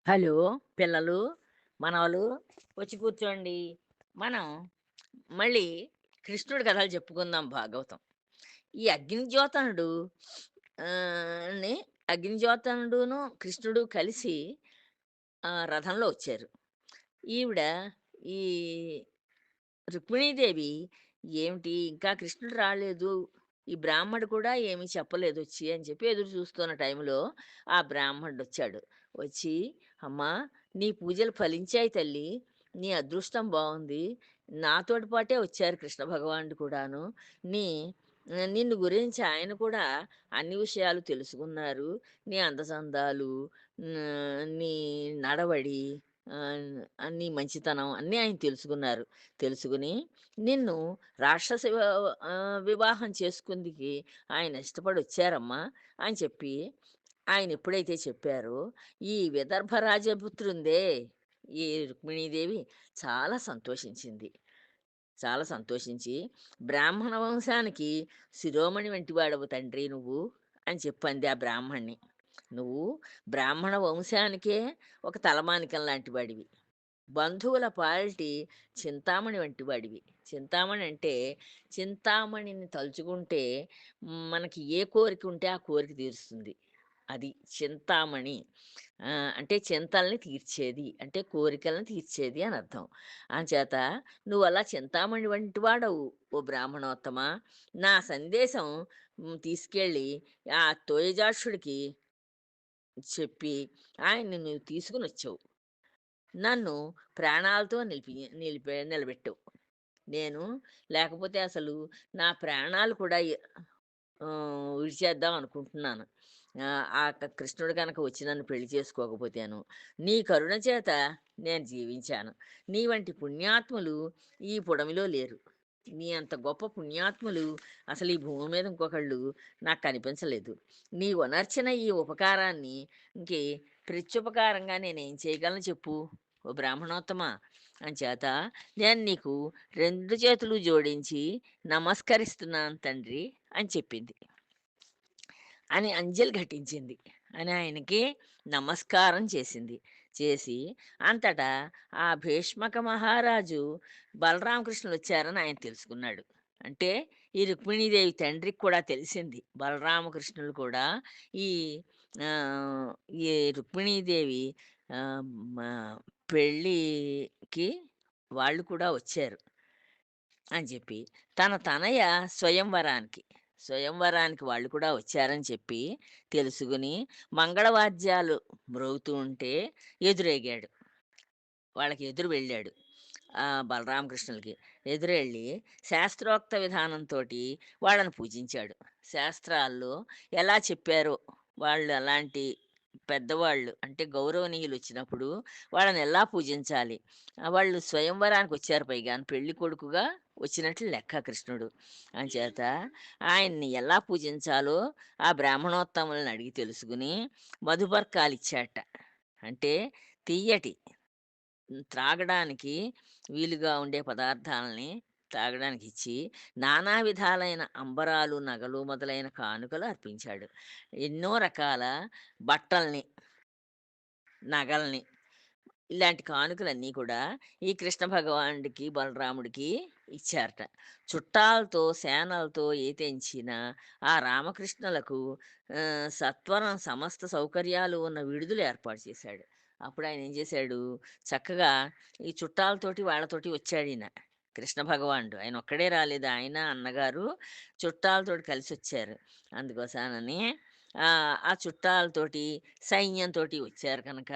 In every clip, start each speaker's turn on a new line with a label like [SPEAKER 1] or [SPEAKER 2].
[SPEAKER 1] Hello! పిల్లలు, మనవలు వచ్చి కూర్చోండి. మనం మళ్ళీ కృష్ణుడి కథలు చెప్పుకుందాం భాగవతం. ఈ అగ్నిజ్యోతనుడు ని అగ్నిజ్యోతనుడును, కృష్ణుడు కలిసి రథంలో వచ్చారు. ఈవిడ ఈ రుక్మిణీదేవి ఏమిటి ఇంకా కృష్ణుడు రాలేదు. ఈ బ్రాహ్మడు కూడా ఏమీ చెప్పలేదొచ్చి అని చెప్పి ఎదురు చూస్తున్న టైంలో ఆ బ్రాహ్మడొచ్చాడు. వచ్చి, "అమ్మా! నీ పూజలు ఫలించాయి తల్లి. నీ అదృష్టం బావుంది. నాతోటి పాటే వచ్చారు కృష్ణ భగవానుడు కూడాను. నీ నిన్ను గురించి ఆయన కూడా అన్ని విషయాలు తెలుసుకున్నారు. నీ అందచందాలు, నీ నడవడి, నీ మంచితనం అన్నీ ఆయన తెలుసుకున్నారు. తెలుసుకుని నిన్ను రాక్షస వివాహం చేసుకుందికి ఆయన ఇష్టపడొచ్చారమ్మా" అని చెప్పి ఆయన ఎప్పుడైతే చెప్పారో, ఈ విదర్భ రాజపుత్రుందే ఈ రుక్మిణీదేవి చాలా సంతోషించింది. చాలా సంతోషించి, "బ్రాహ్మణ వంశానికి శిరోమణి వంటి వాడవు తండ్రి నువ్వు" అని చెప్పింది ఆ బ్రాహ్మణ్ణి. "నువ్వు బ్రాహ్మణ వంశానికే ఒక తలమానికం లాంటి వాడివి. బంధువుల పాలిటి చింతామణి వంటి వాడివి." చింతామణి అంటే, చింతామణిని తలుచుకుంటే మనకి ఏ కోరిక ఉంటే ఆ కోరిక తీరుస్తుంది. అది చింతామణి. అంటే చింతల్ని తీర్చేది. అంటే కోరికలను తీర్చేది అని అర్థం. అంచేత "నువ్వలా చింతామణి వంటి వాడవు ఓ బ్రాహ్మణోత్తమా! నా సందేశం తీసుకెళ్ళి ఆ తోయజాక్షుడికి చెప్పి ఆయన్ని నువ్వు తీసుకొనొచ్చావు. నన్ను ప్రాణాలతో నిలబెట్టావు. నేను లేకపోతే అసలు నా ప్రాణాలు కూడా విడిచేద్దాం అనుకుంటున్నాను. కృష్ణుడు గనక వచ్చి నన్ను పెళ్లి చేసుకోకపోతేను. నీ కరుణ చేత నేను జీవించాను. నీ వంటి పుణ్యాత్ములు ఈ పుడమిలో లేరు. నీ అంత గొప్ప పుణ్యాత్ములు అసలు ఈ భూమి మీద ఇంకొకళ్ళు నాకు కనిపించలేదు. నీవొనర్చిన ఈ ఉపకారాన్ని ఇంకే ప్రత్యుపకారంగా నేనేం చేయగలను చెప్పు ఓ బ్రాహ్మణోత్తమా! అంచేత నేను నీకు 2 చేతులు జోడించి నమస్కరిస్తున్నాను తండ్రి అని చెప్పింది. అని అంజలి ఘటించింది. అని ఆయనకి నమస్కారం చేసింది. చేసి అంతటా ఆ భీష్మక మహారాజు బలరామకృష్ణులొచ్చారని ఆయన తెలుసుకున్నాడు. అంటే ఈ రుక్మిణీదేవి తండ్రికి కూడా తెలిసింది. బలరామకృష్ణులు కూడా ఈ ఆహ్, ఈ రుక్మిణీదేవి ఆహ్, మా పెళ్ళికి వాళ్ళు కూడా వచ్చారు అని చెప్పి, తన తనయ స్వయంవరానికి, స్వయంవరానికి వాళ్ళు కూడా వచ్చారని చెప్పి తెలుసుకుని, మంగళవాద్యాలు మ్రోగుతూ ఉంటే ఎదురేగాడు. వాళ్ళకి ఎదురు వెళ్ళాడు. బలరామకృష్ణులకి. ఎదురెళ్ళి శాస్త్రోక్త విధానంతోటి వాళ్ళని పూజించాడు. శాస్త్రాల్లో ఎలా చెప్పారో, వాళ్ళు అలాంటి పెద్దవాళ్ళు అంటే గౌరవనీయులొచ్చినప్పుడు వాళ్ళని ఎలా పూజించాలి. వాళ్ళు స్వయంవరానికొచ్చారు పైగాను పెళ్లి కొడుకుగా వచ్చినట్లు లెక్క కృష్ణుడు. అంచేత ఆయన్ని ఎలా పూజించాలో ఆ బ్రాహ్మణోత్తములని అడిగి తెలుసుకుని మధుపర్కాలిచ్చాట. అంటే తియ్యటి త్రాగడానికి వీలుగా ఉండే పదార్థాలని తాగడానికిచ్చి, నానా విధాలైన అంబరాలు, నగలు మొదలైన కానుకలు అర్పించాడు. ఎన్నో రకాల బట్టల్ని, నగల్ని ఇలాంటి కానుకలన్నీ కూడా ఈ కృష్ణ భగవానుడికి, బలరాముడికి ఇచ్చారట. చుట్టాలతో, సేనలతో ఏతెంచిన ఆ రామకృష్ణులకు సత్వరం సమస్త సౌకర్యాలు ఉన్న విడుదల ఏర్పాటు చేశాడు. అప్పుడు ఆయన ఏం చేశాడు, చక్కగా ఈ చుట్టాలతోటి, వాళ్ళతోటి వచ్చాడీయన. కృష్ణ భగవానుడు. ఆయన ఒక్కడే రాలేదు. ఆయన, అన్నగారు చుట్టాలతోటి కలిసొచ్చారు. అందుకోసానని ఆ చుట్టాలతోటి, సైన్యంతోటి వచ్చారు కనుక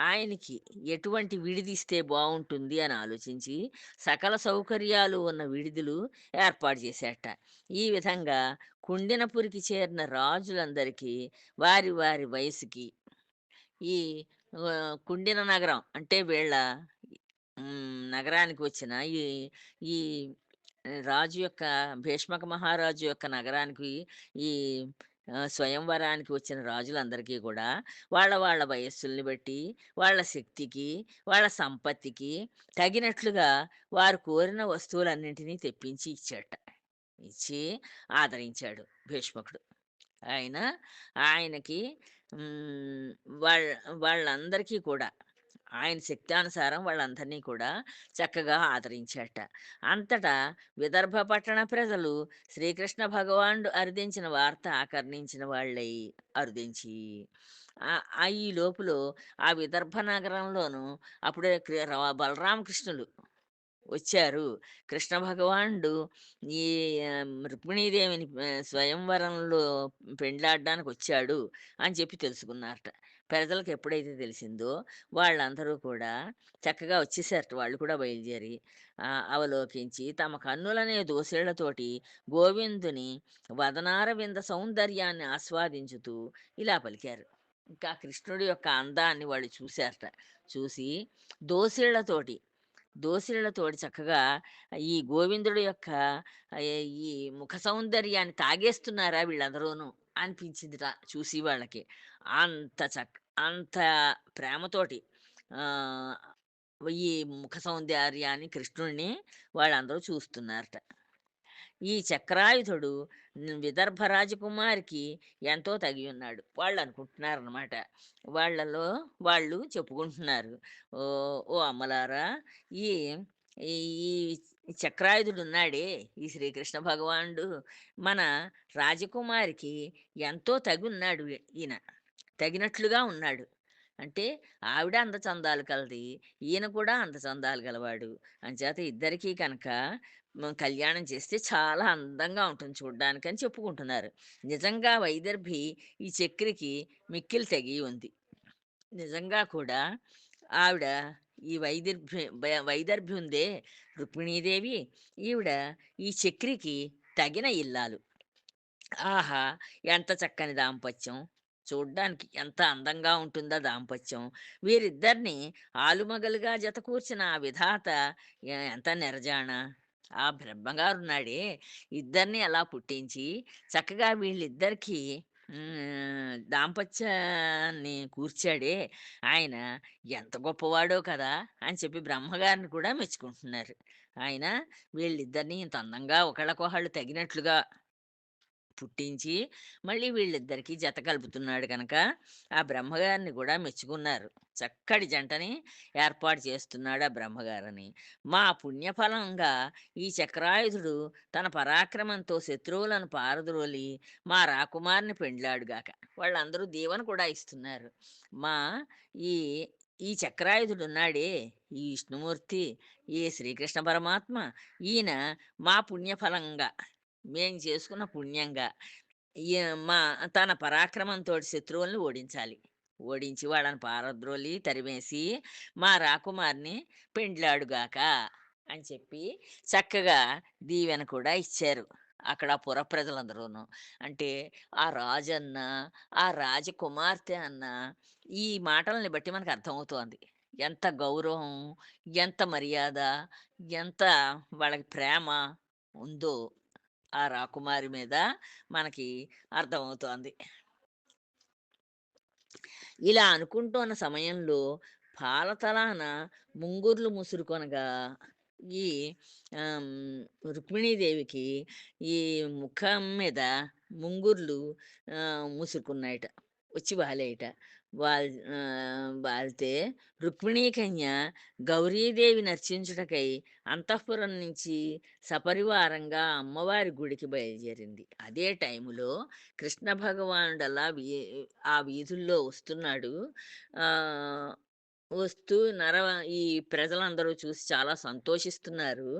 [SPEAKER 1] ఆయనకి ఎటువంటి విడిదిస్తే బావుంటుంది అని ఆలోచించి, సకల సౌకర్యాలు ఉన్న విడిదులు ఏర్పాటు చేశాట. ఈ విధంగా కుండినపురికి చేరిన రాజులందరికీ వారి వారి వయసుకి ఈ కుండిన నగరం అంటే వీళ్ళ నగరానికి వచ్చిన ఈ ఈ రాజు యొక్క భీష్మక మహారాజు యొక్క నగరానికి ఈ స్వయంవరానికి వచ్చిన రాజులందరికీ కూడా వాళ్ళ వాళ్ళ వయస్సుల్ని బట్టి, వాళ్ళ శక్తికి, వాళ్ళ సంపత్తికి తగినట్లుగా వారు కోరిన వస్తువులన్నింటినీ తెప్పించి ఇచ్చాట. ఇచ్చి ఆదరించాడు భీష్మకుడు. ఆయన ఆయనకి హ్మ్. వాళ్ళ వాళ్ళందరికీ కూడా ఆయన శక్తానుసారం వాళ్ళందరినీ కూడా చక్కగా ఆదరించాట. అంతటా విదర్భ పట్టణ ప్రజలు శ్రీకృష్ణ భగవానుడు అరుదించిన వార్త ఆకర్ణించిన వాళ్ళై అరుదించి ఈ లోపులో ఆ విదర్భ నగరంలోను అప్పుడే బలరామకృష్ణులు వచ్చారు. కృష్ణ భగవానుడు ఈ రుక్మిణీదేవిని స్వయంవరంలో పెండ్లాడడానికొచ్చాడు అని చెప్పి తెలుసుకున్నారట. ప్రజలకు ఎప్పుడైతే తెలిసిందో వాళ్ళందరూ కూడా చక్కగా వచ్చేసారట వాళ్ళు కూడా బయలుదేరి. అవలోకించి తమ కన్నులనే దోసిళ్ళతోటి గోవిందుని వదనారవింద సౌందర్యాన్ని ఆస్వాదించుతూ ఇలా పలికారు. ఇంకా కృష్ణుడి యొక్క అందాన్ని వాళ్ళు చూసారట. చూసి దోసిళ్ళతోటి దోసిళ్ళతోటి చక్కగా ఈ గోవిందుడి యొక్క ఈ ముఖ సౌందర్యాన్ని తాగేస్తున్నారా వీళ్ళందరూను అనిపించిందిట చూసి వాళ్ళకి. అంత అంత ప్రేమతోటి ఆహ్, ఈ ముఖ సౌందర్యాన్ని కృష్ణుడిని వాళ్ళందరూ చూస్తున్నారట. ఈ చక్రాయుధుడు విదర్భ రాజకుమారికి ఎంతో తగి ఉన్నాడు. వాళ్ళు అనుకుంటున్నారనమాట. వాళ్ళలో వాళ్ళు చెప్పుకుంటున్నారు. ఓ అమ్మలారా! ఈ ఈ ఈ చక్రాయుధుడున్నాడే, ఈ శ్రీకృష్ణ భగవానుడు మన రాజకుమారికి ఎంతో తగున్నాడు ఈయన. తగినట్లుగా ఉన్నాడు. అంటే ఆవిడ అందచందాలు కలది. ఈయన కూడా అందచందాలు గలవాడు. అంచేత ఇద్దరికీ కనుక కళ్యాణం చేస్తే చాలా అందంగా ఉంటుంది చూడ్డానికని చెప్పుకుంటున్నారు. నిజంగా వైదర్భి ఈ చక్రికి మిక్కిలి తెగి ఉంది. నిజంగా కూడా ఆవిడ ఈ వైదర్భి ఉందే రుక్మిణీదేవి, ఈవిడ ఈ చక్రికి తగిన ఇల్లాలు. ఆహా! ఎంత చక్కని దాంపత్యం. చూడ్డానికి ఎంత అందంగా ఉంటుందో దాంపత్యం. వీరిద్దరిని ఆలుమగలుగా జతకూర్చిన ఆ విధాత ఎంత నెరజాణ. ఆ బ్రహ్మగారున్నాడే, ఇద్దరిని అలా పుట్టించి, చక్కగా వీళ్ళిద్దరికీ దాంపత్యాన్ని కూర్చాడే ఆయన, ఎంత గొప్పవాడో కదా! అని చెప్పి బ్రహ్మగారిని కూడా మెచ్చుకుంటున్నారు. ఆయన వీళ్ళిద్దరిని ఇంత అందంగా ఒకళ్ళకొకళ్ళు తగినట్లుగా పుట్టించి, మళ్ళీ వీళ్ళిద్దరికీ జత కలుపుతున్నాడు గనక, ఆ బ్రహ్మగారిని గూడా మెచ్చుకున్నారు. చక్కటి జంటని ఏర్పాటు చేస్తున్నాడు ఆ బ్రహ్మగారని. మా పుణ్యఫలంగా ఈ చక్రాయుధుడు తన పరాక్రమంతో శత్రువులను పారద్రోలి, మా రాకుమారిని పెండ్లాడుగాక. వాళ్ళందరూ దీవెన కూడా ఇస్తున్నారు. మా ఈ ఈ చక్రాయుధుడున్నాడే, ఈ విష్ణుమూర్తి, ఈ శ్రీకృష్ణ పరమాత్మ, ఈయన మా పుణ్యఫలంగా మేం చేసుకున్న పుణ్యంగా ఈ మా తన పరాక్రమంతోటి శత్రువుల్ని ఓడించాలి. ఓడించి వాళ్ళని పారద్రోలి తరిమేసి మా రాకుమారిని పెండ్లాడుగాక అని చెప్పి చక్కగా దీవెన కూడా ఇచ్చారు. అక్కడ పుర ప్రజలందరూను. అంటే ఆ రాజన్న, ఆ రాజకుమార్తె అన్న ఈ మాటల్ని బట్టి మనకు అర్థమవుతోంది. ఎంత గౌరవం, ఎంత మర్యాద, ఎంత వాళ్ళకి ప్రేమ ఉందో ఆ రాకుమారి మీద మనకి అర్థమవుతోంది. ఇలా అనుకుంటోన్న సమయంలో పాలతలాన ముంగుర్లు ముసురుకొనగా ఈ రుక్మిణీదేవికి ఈ ముఖం మీద ముంగుర్లు ముసురుకున్నాయట. వచ్చి వాలాయట. వాలితే రుక్మిణీ కన్య గౌరీదేవిని అర్చించుటకై అంతఃపురం నుంచి సపరివారంగా అమ్మవారి గుడికి బయలుదేరింది. అదే టైములో కృష్ణ భగవానుడలా ఆ వీధుల్లో వస్తున్నాడు. ఆహ్, వస్తూ ఈ ప్రజలందరూ చూసి చాలా సంతోషిస్తున్నారు.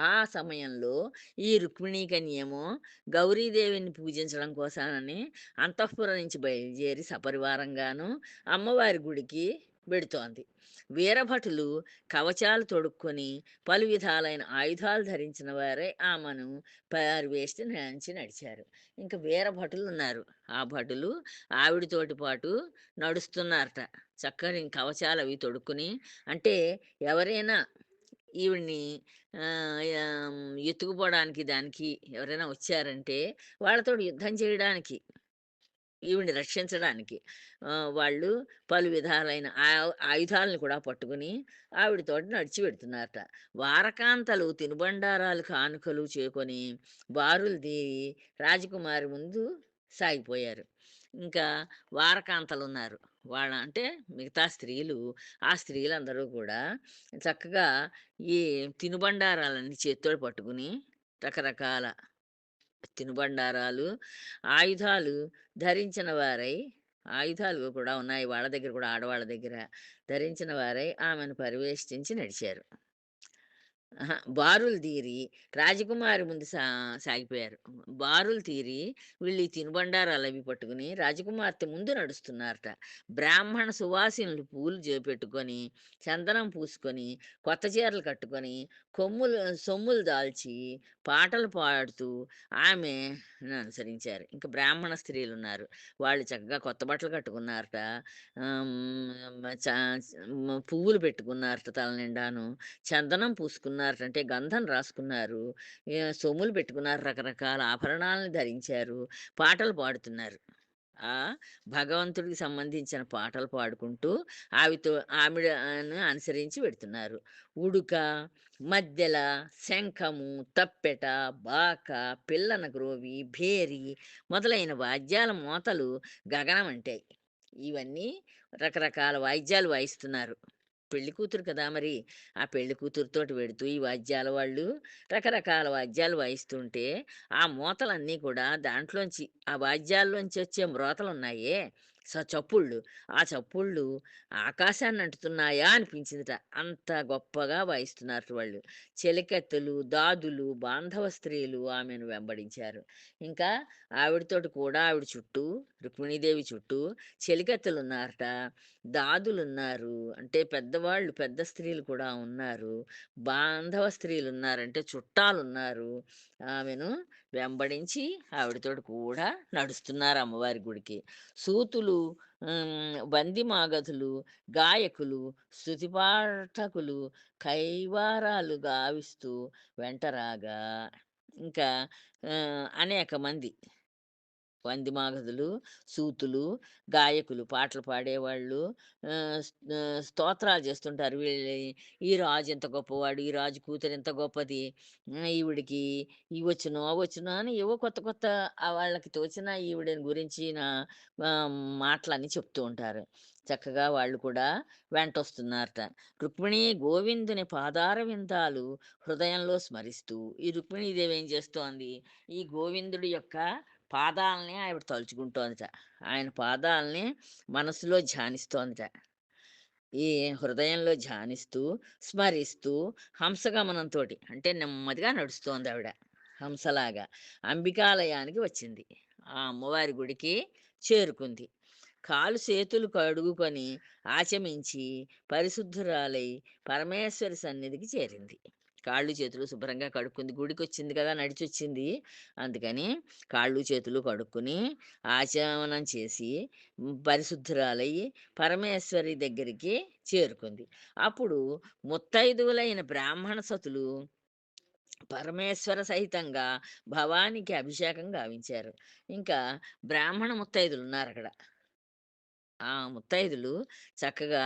[SPEAKER 1] ఆ సమయంలో ఈ రుక్మిణీ కన్యేమో గౌరీదేవిని పూజించడం కోసమని అంతఃపురం నుంచి బయలుదేరి సపరివారంగాను అమ్మవారి గుడికి వెడుతోంది. వీరభటులు కవచాలు తొడుక్కొని పలు విధాలైన ఆయుధాలు ధరించిన వారే ఆమెను పరివేష్టించి నడిచారు. ఇంక వీరభటులున్నారు. ఆ భటులు ఆవిడతోటి పాటు నడుస్తున్నారట. చక్కని కవచాలవి తొడుక్కుని. అంటే ఎవరైనా ఈవిడ్ని ఎత్తుకుపోవడానికి దానికి ఎవరైనా వచ్చారంటే వాళ్ళతోటి యుద్ధం చేయడానికి, ఈవిడ్ని రక్షించడానికి వాళ్ళు పలు విధాలైన ఆయుధాలను కూడా పట్టుకుని ఆవిడతోటి నడిచి వెడుతున్నారట. వారకాంతలు తినుబండారాలు, కానుకలు చేకొని బారులు తీరి రాజకుమారి ముందు సాగిపోయారు. ఇంకా వారకాంతలున్నారు. అంటే మిగతా స్త్రీలు, ఆ స్త్రీలందరూ కూడా చక్కగా ఈ తినుబండారాలన్నీ చేత్తోటి పట్టుకుని రకరకాల తినుబండారాలు, ఆయుధాలు ధరించిన వారై ఆయుధాలు కూడా ఉన్నాయి వాళ్ళ దగ్గర కూడా ఆడవాళ్ళ దగ్గర. ధరించిన వారై ఆమెను పరివేష్టించి నడిచారు. అహా! బారులు తీరి రాజకుమారి ముందు సాగిపోయారు. బారులు తీరి వీళ్ళు ఈ తినుబండారాలవి పట్టుకుని రాజకుమార్తె ముందు నడుస్తున్నారట. బ్రాహ్మణ సువాసినులు పూలు పెట్టుకొని, చందనం పూసుకొని, కొత్త చీరలు కట్టుకొని, సొమ్ములు దాల్చి, పాటలు పాడుతూ ఆమెను అనుసరించారు. ఇంక బ్రాహ్మణ స్త్రీలున్నారు. వాళ్ళు చక్కగా కొత్త బట్టలు కట్టుకున్నారట. ఆహ్, హ్మ్, చ పువ్వులు పెట్టుకున్నారట తల నిండాను. చందనం పూసుకున్నారట. అంటే గంధం రాసుకున్నారు. సొమ్ములు పెట్టుకున్నారు. రకరకాల ఆభరణాలను ధరించారు. పాటలు పాడుతున్నారు. ఆ! భగవంతుడికి సంబంధించిన పాటలు పాడుకుంటూ ఆవితో ఆవిడను అనుసరించి వెడుతున్నారు. ఉడుక, మద్దెల, శంఖము, తప్పెట, బాక, పిల్లన గ్రోవి, భేరి మొదలైన వాద్యాల మోతలు గగనమంటాయి. ఇవన్నీ రకరకాల వాయిద్యాలు వాయిస్తున్నారు. పెళ్లి కూతురు కదా మరి! ఆ పెళ్లి కూతురుతోటి వెడుతూ ఈ వాద్యాల వాళ్ళు రకరకాల వాద్యాలు వాయిస్తుంటే, ఆ మోతలన్నీ కూడా దాంట్లోంచి ఆ వాద్యాల్లోంచి వచ్చే మ్రోతలున్నాయే చప్పుళ్ళు. ఆ చప్పుళ్ళు ఆకాశాన్ని అంటుతున్నాయా అనిపించిందట. అంత గొప్పగా వాయిస్తున్నారట వాళ్ళు. చెలికెత్తెలు, దాదులు, బాంధవ స్త్రీలు ఆమెను వెంబడించారు. ఇంకా ఆవిడతోటి కూడా ఆవిడ చుట్టూ రుక్మిణీదేవి చుట్టూ చెలికత్తెలున్నారట. దాదులున్నారు. అంటే పెద్దవాళ్ళు, పెద్ద స్త్రీలు కూడా ఉన్నారు. బాంధవ స్త్రీలున్నారు. అంటే చుట్టాలున్నారు. ఆమెను వెంబడించి ఆవిడతోటి కూడా నడుస్తున్నారు అమ్మవారి గుడికి. సూతులు, వందిమాగధులు, గాయకులు, స్తుతి పాఠకులు కైవారాలు గావిస్తూ వెంటరాగా ఇంకా అనేక మంది వందిమాగధులు, సూతులు, గాయకులు, పాటలు పాడేవాళ్ళు, స్తోత్రాలు చేస్తుంటారు. ఈ రాజు ఇంత గొప్పవాడు, ఈ రాజు కూతురు ఇంత గొప్పది, ఈవిడికి ఇవొచ్చును, అవొచ్చును అని ఏవో కొత్త కొత్త వాళ్ళకి తోచిన ఈవిడని గురించిన మాటలన్నీ చెప్తూ ఉంటారు. చక్కగా వాళ్ళు కూడా వెంటొస్తున్నారట. రుక్మిణి గోవిందుని పాదార విందాలు హృదయంలో స్మరిస్తూ ఈ రుక్మిణీదేవి ఏం చేస్తోంది, ఈ గోవిందుడి యొక్క పాదాలని ఆవిడ తలుచుకుంటోందట. ఆయన పాదాలని మనసులో ధ్యానిస్తోందట. ఈ హృదయంలో ధ్యానిస్తూ, స్మరిస్తూ హంసగమనంతోటి అంటే నెమ్మదిగా నడుస్తోందావిడ. హంసలాగా. అంబికాలయానికి వచ్చింది. ఆ అమ్మవారి గుడికి చేరుకుంది. కాలు చేతులు కడుగుకొని, ఆచమించి, పరిశుద్ధురాలై పరమేశ్వరి సన్నిధికి చేరింది. కాళ్ళు, చేతులు శుభ్రంగా కడుక్కుంది. గుడికొచ్చింది కదా! నడిచొచ్చింది. అందుకని కాళ్ళు, చేతులు కడుక్కొని, ఆచమనం చేసి, పరిశుద్ధురాలై పరమేశ్వరి దగ్గరికి చేరుకుంది. అప్పుడు ముత్తైదువులైన బ్రాహ్మణ సతులు పరమేశ్వర సహితంగా భవానికి అభిషేకం గావించారు. ఇంకా బ్రాహ్మణ ముత్తైదులున్నారక్కడ. ఆ ముత్తైదులు చక్కగా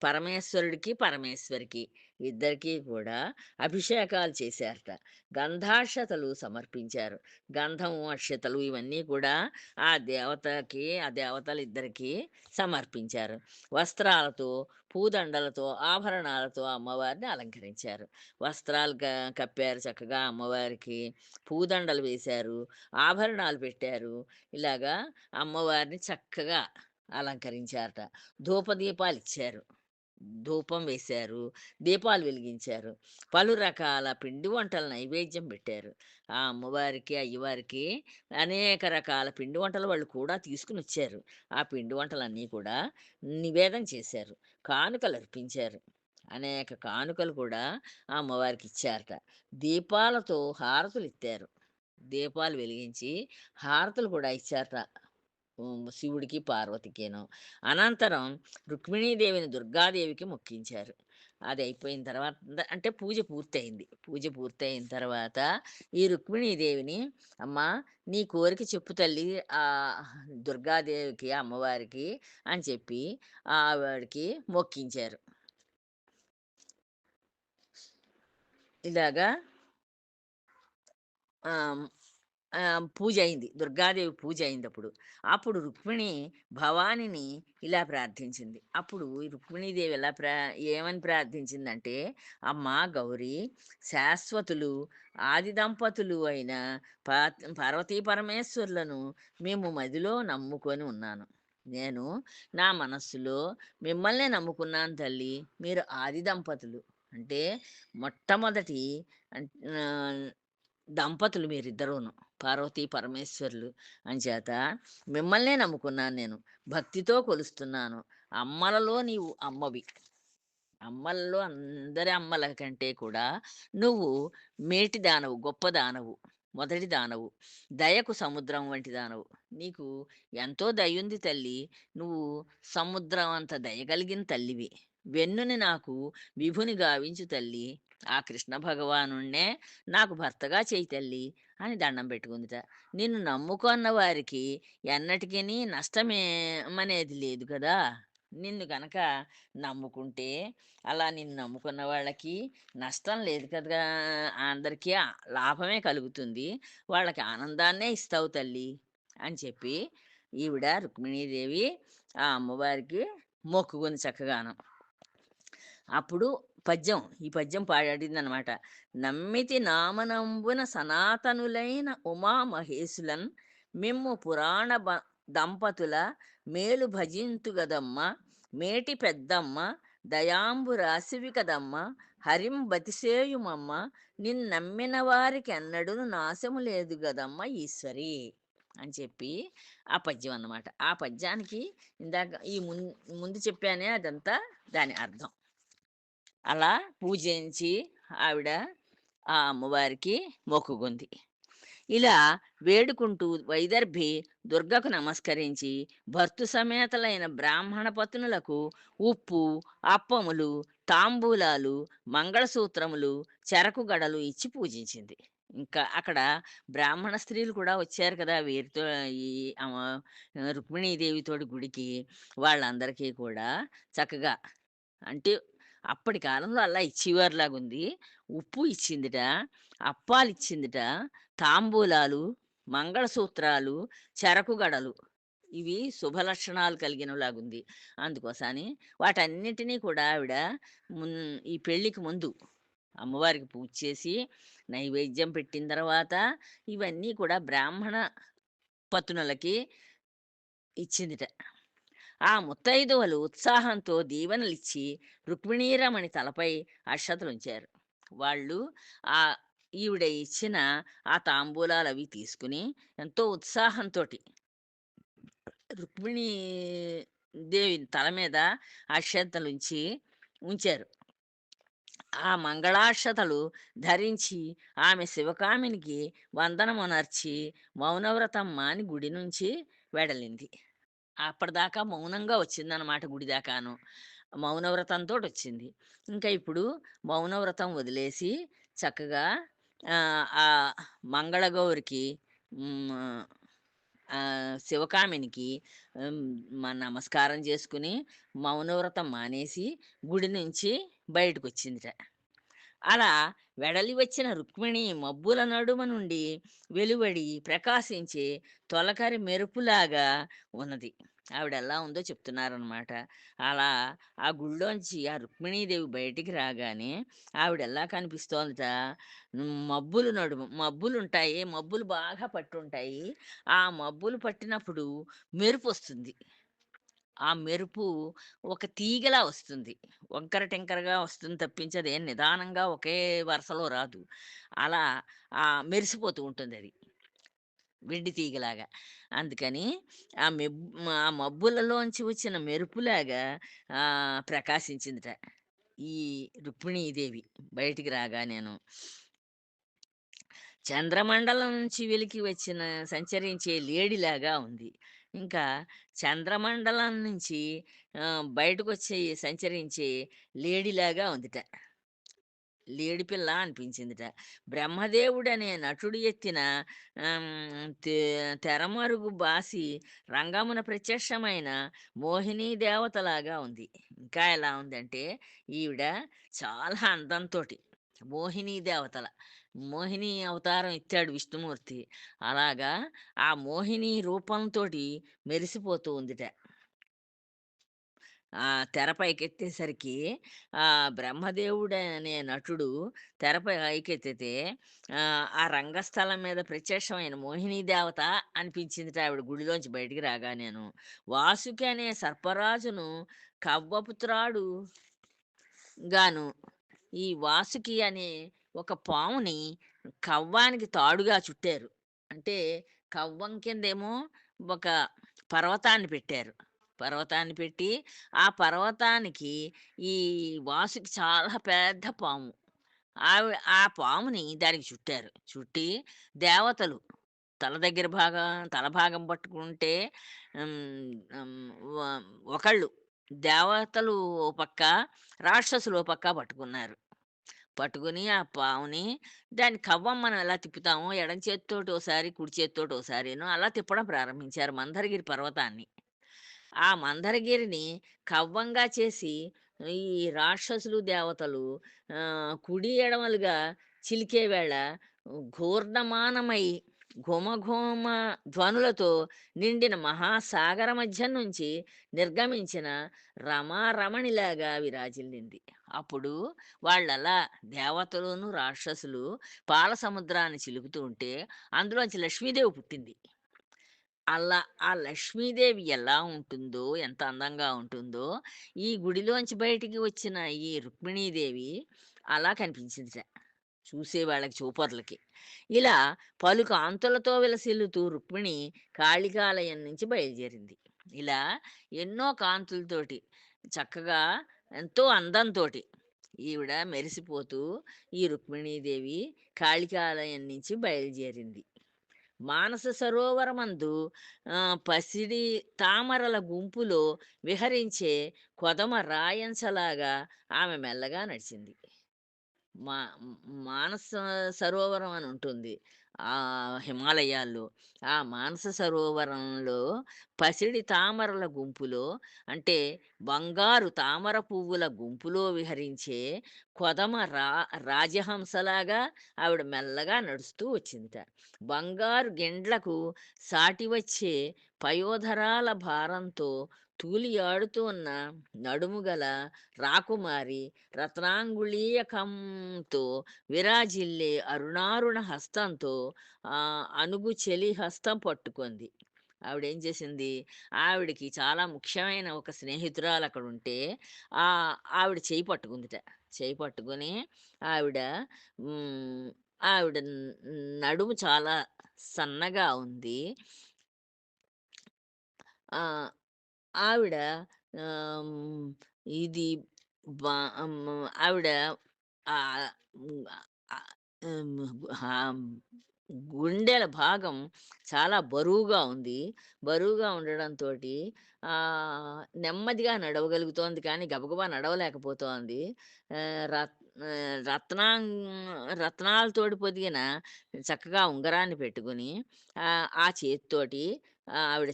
[SPEAKER 1] పరమేశ్వరుడికి, పరమేశ్వరికి ఇద్దరికీ కూడా అభిషేకాలు చేశారట. గంధాక్షతలు సమర్పించారు. గంధము, అక్షతలు ఇవన్నీ కూడా ఆ దేవతలిద్దరికీ సమర్పించారు. వస్త్రాలతో, పూదండలతో, ఆభరణాలతో అమ్మవారిని అలంకరించారు. వస్త్రాలు కప్పారు చక్కగా అమ్మవారికి. పూదండలు వేశారు. ఆభరణాలు పెట్టారు. ఇలాగా అమ్మవారిని చక్కగా అలంకరించారట. ధూపదీపాలిచ్చారు. ధూపం వేశారు. దీపాలు వెలిగించారు. పలు రకాల పిండి వంటల నైవేద్యం పెట్టారు. ఆ అమ్మవారికి, అయ్యవారికి అనేక రకాల పిండి వంటలు వాళ్ళు కూడా తీసుకొనొచ్చారు. ఆ పిండి వంటలన్నీ కూడా నివేదన చేశారు. కానుకలర్పించారు. అనేక కానుకలు కూడా ఆ అమ్మవారికిచ్చారట. దీపాలతో హారతులిత్తారు. దీపాలు వెలిగించి హారతులు కూడా ఇచ్చారట. శివుడికి, పార్వతికేను. అనంతరం రుక్మిణీదేవిని దుర్గాదేవికి మొక్కించారు. అది అయిపోయిన తర్వాత అంటే పూజ పూర్తయింది. పూజ పూర్తయిన తర్వాత ఈ రుక్మిణీదేవిని "అమ్మా! నీ కోరిక చెప్పు తల్లి దుర్గాదేవికి, అమ్మవారికి" అని చెప్పి ఆవిడకి మొక్కించారు. ఇలాగా ఆహ్ పూజ అయింది. దుర్గాదేవి పూజ అయిందప్పుడు. అప్పుడు రుక్మిణి భవానిని ఇలా ప్రార్థించింది. అప్పుడు ఈ రుక్మిణీదేవి ఏమని ప్రార్థించిందంటే, "అమ్మా గౌరీ, శాశ్వతులు, ఆది దంపతులు అయిన పార్వతీ పరమేశ్వరులను మేము మదిలో నమ్ముకొని ఉన్నాను. నేను నా మనస్సులో మిమ్మల్నే నమ్ముకున్నాను తల్లి. మీరు ఆది దంపతులు. అంటే మొట్టమొదటి అన్ ఆహ్, దంపతులు మీరిద్దరూను. పార్వతీ పరమేశ్వరులు. అంచేత మిమ్మల్నే నమ్ముకున్నాను నేను. భక్తితో కొలుస్తున్నాను. అమ్మలలో నీవు అమ్మవి. అమ్మల్లో అందరి అమ్మల కంటే కూడా నువ్వు మేటి దానవు, గొప్ప దానవు, మొదటి దానవు, దయకు సముద్రం వంటి దానవు. నీకు ఎంతో దయుంది తల్లి. నువ్వు సముద్రం అంత దయ కలిగిన తల్లివి. వెన్నుని నాకు విభుని గావించు తల్లి. ఆ కృష్ణ భగవానుణ్ణే నాకు భర్తగా చేయి తల్లి అని దండం పెట్టుకుందిట. నిన్ను నమ్ముకున్న వారికి ఎన్నటికినీ నష్టమేమనేది లేదు కదా! నిన్ను గనక నమ్ముకుంటే, అలా నిన్ను నమ్ముకున్న వాళ్ళకి నష్టం లేదు కదా! అందరికీ లాభమే కలుగుతుంది. వాళ్ళకి ఆనందాన్నే ఇస్తావు తల్లి అని చెప్పి ఈవిడ రుక్మిణీదేవి ఆ అమ్మవారికి మొక్కుకుంది చక్కగాను. అప్పుడు ఈ పద్యం పాడిందనమాట. నమ్మితి నామనంబున సనాతనులైన ఉమామహేశులన్ మిమ్ము పురాణ దంపతుల మేలు భజింతుగదమ్మ మేటి పెద్దమ్మ దయాంబు రాశివి కదమ్మ హరిం బతిసేయుమమ్మ నిన్నమ్మిన వారికి ఎన్నడును నాశము లేదు గదమ్మ ఈశ్వరి అని చెప్పి ఆ పద్యం అన్నమాట. ఆ పద్యానికి ఇందాక ముందు చెప్పానే అదంతా దాని అర్థం. అలా పూజించి ఆవిడ ఆ అమ్మవారికి మొక్కుకుంది. ఇలా వేడుకుంటూ వైదర్భి దుర్గకు నమస్కరించి భర్తృ సమేతలైన బ్రాహ్మణ పత్నులకు ఉప్పు, అప్పములు, తాంబూలాలు, మంగళసూత్రములు, చెరకు గడలు ఇచ్చి పూజించింది. ఇంకా అక్కడ బ్రాహ్మణ స్త్రీలు కూడా వచ్చారు కదా! వీరితో ఈ రుక్మిణీదేవితోటి గుడికి. వాళ్ళందరికీ కూడా చక్కగా అంటే అప్పటి కాలంలో అలా ఇచ్చేవారులాగుంది. ఉప్పు ఇచ్చిందిట, అప్పాలిచ్చిందిట, తాంబూలాలు, మంగళసూత్రాలు, చెరకు గడలు. ఇవి శుభలక్షణాలు కలిగినలాగుంది. అందుకోసని వాటన్నిటినీ కూడా ఆవిడ మున్ ఈ పెళ్ళికి ముందు అమ్మవారికి పూజ చేసి, నైవేద్యం పెట్టిన తర్వాత ఇవన్నీ కూడా బ్రాహ్మణ పత్నులకి ఇచ్చిందిట. ఆ ముత్తైదువలు ఉత్సాహంతో దీవెనలిచ్చి రుక్మిణీరమణి తలపై అక్షతలుంచారు. వాళ్ళు ఆ ఈవిడ ఇచ్చిన ఆ తాంబూలాలవి తీసుకుని ఎంతో ఉత్సాహంతోటి రుక్మిణీ దేవి తల మీద అక్షతలుంచి ఉంచారు. ఆ మంగళాక్షతలు ధరించి ఆమె శివకామినికి వందనమునర్చి మౌనవ్రతం మాని గుడి నుంచి వెడలింది. అప్పటిదాకా మౌనంగా వచ్చిందనమాట గుడి దాకాను. మౌనవ్రతంతోటొచ్చింది. ఇంకా ఇప్పుడు మౌనవ్రతం వదిలేసి చక్కగా ఆ మంగళగౌరికి హ్మ్. శివకామినికి నమస్కారం చేసుకుని మౌనవ్రతం మానేసి గుడి నుంచి బయటకొచ్చిందిట. అలా వెడలి వచ్చిన రుక్మిణి మబ్బుల నడుమ నుండి వెలువడి ప్రకాశించే తొలకరి మెరుపులాగా ఉన్నది. ఆవిడెలా ఉందో చెప్తున్నారనమాట. అలా ఆ గుళ్ళోంచి ఆ రుక్మిణీదేవి బయటికి రాగానే ఆవిడెలా కనిపిస్తోందట. మబ్బులుంటాయి. మబ్బులు బాగా పట్టుంటాయి. ఆ మబ్బులు పట్టినప్పుడు మెరుపొస్తుంది. ఆ మెరుపు ఒక తీగలా వస్తుంది. వంకర టింకరగా వస్తుంది తప్పించి అదేం నిదానంగా ఒకే వరుసలో రాదు. అలా మెరిసిపోతూ ఉంటుందది. వెండి తీగలాగా. అందుకని ఆ మబ్బులలోంచి వచ్చిన మెరుపులాగా ప్రకాశించిందిట. ఈ రుక్మిణీదేవి బయటికి రాగానేను. చంద్రమండలం నుంచి వెలికి వచ్చిన సంచరించే లేడిలాగా ఉంది. ఇంకా చంద్రమండలం నుంచి బయటకొచ్చి సంచరించే లేడిలాగా ఉందిట. లేడి పిల్ల అనిపించిందిట. బ్రహ్మదేవుడనే నటుడు ఎత్తిన తెరమరుగు బాసి రంగమున ప్రత్యక్షమైన మోహినీ దేవతలాగా ఉంది. ఇంకా ఎలా ఉందంటే ఈవిడ చాలా అందంతోటి మోహినీ దేవతల మోహిని అవతారం ఎత్తాడు విష్ణుమూర్తి. అలాగా ఆ మోహిని రూపంతోటి మెరిసిపోతూ ఉందిట. తెరపైకెత్తేసరికి బ్రహ్మదేవుడనే నటుడు తెరపైకెత్తితే ఆ రంగస్థలం మీద ప్రత్యక్షమైన మోహినీ దేవత అనిపించిందిట ఆవిడ గుడిలోంచి బయటికి రాగానేను. వాసుకి అనే సర్పరాజును కవ్వపు త్రాడు గాను ఈ వాసుకి అనే ఒక పాముని కవ్వానికి తాడుగా చుట్టారు. అంటే కవ్వం కిందేమో ఒక పర్వతాన్ని పెట్టారు. పర్వతాన్ని పెట్టి, ఆ పర్వతానికి ఈ వాసుకి చాలా పెద్ద పాము. ఆ పాముని దానికి చుట్టారు. చుట్టి దేవతలు తల భాగం పట్టుకుంటే హ్మ్, హ్మ్, వ ఒకళ్ళు దేవతలు ఓ పక్క, రాక్షసులు ఓ పక్క పట్టుకున్నారు. పట్టుకొని ఆ పావుని దాని కవ్వం మనం ఎలా తిప్పుతామో ఎడమ చేత్తోటి ఓసారి, కుడి చేత్తోటి ఓసారిను అలా తిప్పడం ప్రారంభించారు మందరగిరి పర్వతాన్ని. ఆ మందరగిరిని కవ్వంగా చేసి ఈ రాక్షసులు, దేవతలు కుడి ఎడమలుగా చిలికే వేళ ఘూర్ణమానమై ఘుమఘుమ ధ్వనులతో నిండిన మహాసాగర మధ్యం నుంచి నిర్గమించిన రమారమణిలాగా విరాజిల్లింది. అప్పుడు వాళ్ళలా దేవతలును, రాక్షసులు పాల సముద్రాన్ని చిలుకుతూ ఉంటే అందులోంచి లక్ష్మీదేవి పుట్టింది. అలా ఆ లక్ష్మీదేవి ఎలా ఉంటుందో, ఎంత అందంగా ఉంటుందో, ఈ గుడిలోంచి బయటికి వచ్చిన ఈ రుక్మిణీదేవి అలా కనిపించిందిట. చూసేవాళ్ళకి చూపర్లకి. ఇలా పలు కాంతులతో విలసిల్లుతూ రుక్మిణి కాళికాలయం నుంచి బయలుదేరింది. ఇలా ఎన్నో కాంతులతోటి చక్కగా ఎంతో అందంతోటి ఈవిడ మెరిసిపోతూ ఈ రుక్మిణీదేవి కాళికాలయం నుంచి బయలుదేరింది. మానస సరోవరమందు పసిడి తామరల గుంపులో విహరించే కొదమ రాయంచలాగా ఆమె మెల్లగా నడిచింది. మా మానస సరోవరం అని ఉంటుంది. హిమాలయాల్లో. ఆ మానస సరోవరంలో పసిడి తామరల గుంపులో అంటే బంగారు తామర పువ్వుల గుంపులో విహరించే కొదమ రాజహంసలాగా ఆవిడ మెల్లగా నడుస్తూ వచ్చిందట. బంగారు గిండ్లకు సాటి వచ్చే పయోధరాల భారంతో తూలియాడుతూ ఉన్న నడుము గల రాకుమారి రత్నాంగుళీయకంతో విరాజిల్లే అరుణారుణ హస్తంతో అనుగు చెలి హస్తం పట్టుకుంది. ఆవిడేం చేసింది, ఆవిడకి చాలా ముఖ్యమైన ఒక స్నేహితురాలు అక్కడుంటే, ఆవిడ చెయ్యి పట్టుకుందిట. చెయ్యి పట్టుకొని ఆవిడ హ్మ్, ఆవిడ నడుము చాలా సన్నగా ఉంది. ఆ! ఆవిడ ఆహ్, ఇది బా ఆవిడ ఆహ్, హ్మ్. ఆహ్, హ్మ్. గుండెల భాగం చాలా బరువుగా ఉంది. బరువుగా ఉండడంతోటి నెమ్మదిగా నడవగలుగుతోంది కానీ గబగబా నడవలేకపోతోంది. ఆహ్, రత్ రత్నాలతోటి పొదిగిన చక్కగా ఉంగరాన్ని పెట్టుకొని ఆ చేత్తోటి ఆవిడ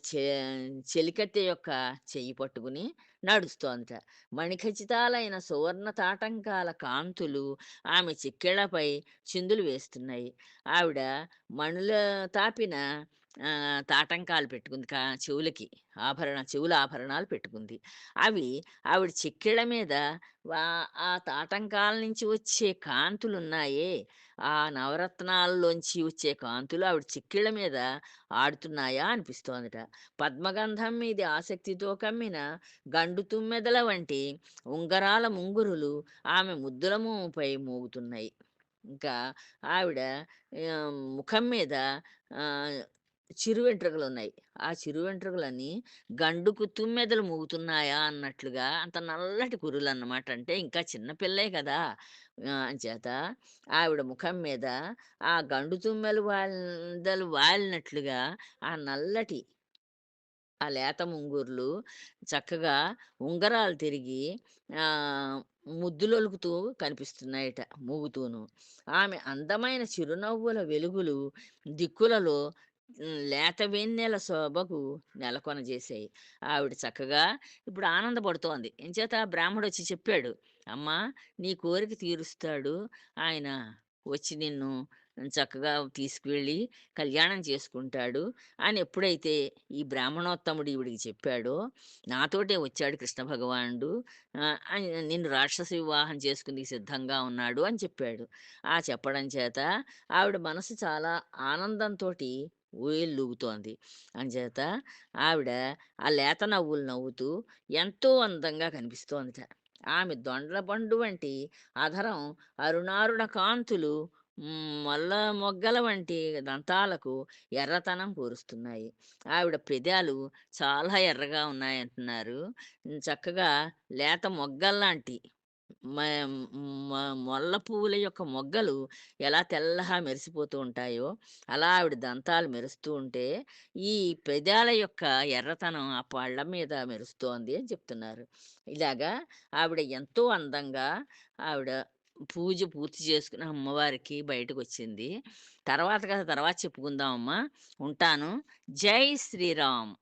[SPEAKER 1] చెలికత్తె యొక్క చెయ్యి పట్టుకుని నడుస్తోందట. మణిఖచితాలైన సువర్ణ తాటంకాల కాంతులు ఆమె చెక్కిళ్ళపై చిందులు వేస్తున్నాయి. ఆవిడ మణుల తాపిన తాటంకాలు పెట్టుకుంది. చెవులకి చెవుల ఆభరణాలు పెట్టుకుంది. అవి ఆవిడ చెక్కిళ్ళ మీద ఆ తాటంకాల నుంచి వచ్చే కాంతులున్నాయే, ఆ నవరత్నాల్లోంచి వచ్చే కాంతులు ఆవిడ చెక్కిళ్ళ మీద ఆడుతున్నాయా అనిపిస్తోందట. పద్మగంధం మీది ఆసక్తితో కమ్మిన గండు తుమ్మెదల వంటి ఉంగరాల ముంగురులు ఆమె ముద్దుల మోముపై మోగుతున్నాయి. ఇంకా ఆవిడ ముఖం మీద ఆహ్, చిరు వెంట్రుకలున్నాయి. ఆ చిరు వెంట్రుకలన్నీ గండుకు తుమ్మెదలు మూగుతున్నాయా అన్నట్లుగా అంత నల్లటి కురులన్నమాట. అంటే ఇంకా చిన్న పిల్లే కదా! అంచేత ఆవిడ ముఖం మీద ఆ గండు తుమ్మెలు వాలినట్లుగా ఆ నల్లటి లేత ముంగుర్లు చక్కగా ఉంగరాలు తిరిగి ఆహ్, ముద్దులొలుకుతూ కనిపిస్తున్నాయట మూగుతూను. ఆమె అందమైన చిరునవ్వుల వెలుగులు దిక్కులలో లేత వెన్నెల శోభకు నెలకొనజేశాయి. ఆవిడ చక్కగా ఇప్పుడు ఆనందపడుతోంది. ఎంచేత బ్రాహ్మడొచ్చి చెప్పాడు, "అమ్మా! నీ కోరిక తీరుస్తాడు ఆయన వచ్చి నిన్ను చక్కగా తీసుకువెళ్ళి కళ్యాణం చేసుకుంటాడు అని ఎప్పుడైతే ఈ బ్రాహ్మణోత్తముడు ఈవిడికి చెప్పాడో, నాతోటే వచ్చాడు కృష్ణ భగవానుడు నిన్ను రాక్షస వివాహం చేసుకుందుకు సిద్ధంగా ఉన్నాడు అని చెప్పాడు. ఆ చెప్పడం చేత ఆవిడ మనసు చాలా ఆనందంతోటి ఊయలులూగుతోంది. అంచేత ఆవిడ ఆ లేత నవ్వులు నవ్వుతూ ఎంతో అందంగా కనిపిస్తోందట. ఆమె దొండ్లపండు వంటి అధరం అరుణారుణ కాంతులు మొల్ల మొగ్గల వంటి దంతాలకు ఎర్రతనం కూరుస్తున్నాయి. ఆవిడ పెదాలు చాలా ఎర్రగా ఉన్నాయంటున్నారు. చక్కగా లేత మొగ్గల్లాంటి మ మ మొల్ల పువ్వుల యొక్క మొగ్గలు ఎలా తెల్లగా మెరిసిపోతూ ఉంటాయో, అలా ఆవిడ దంతాలు మెరుస్తూ ఉంటే, ఈ పెదాల యొక్క ఎర్రతనం ఆ పళ్ళ మీద మెరుస్తోంది అని చెప్తున్నారు. ఇలాగా ఆవిడ ఎంతో అందంగా ఆవిడ పూజ పూర్తి చేసుకుని అమ్మవారికి బయటకొచ్చింది. తర్వాత కథ తర్వాత చెప్పుకుందామమ్మా. ఉంటాను. జై శ్రీరామ్.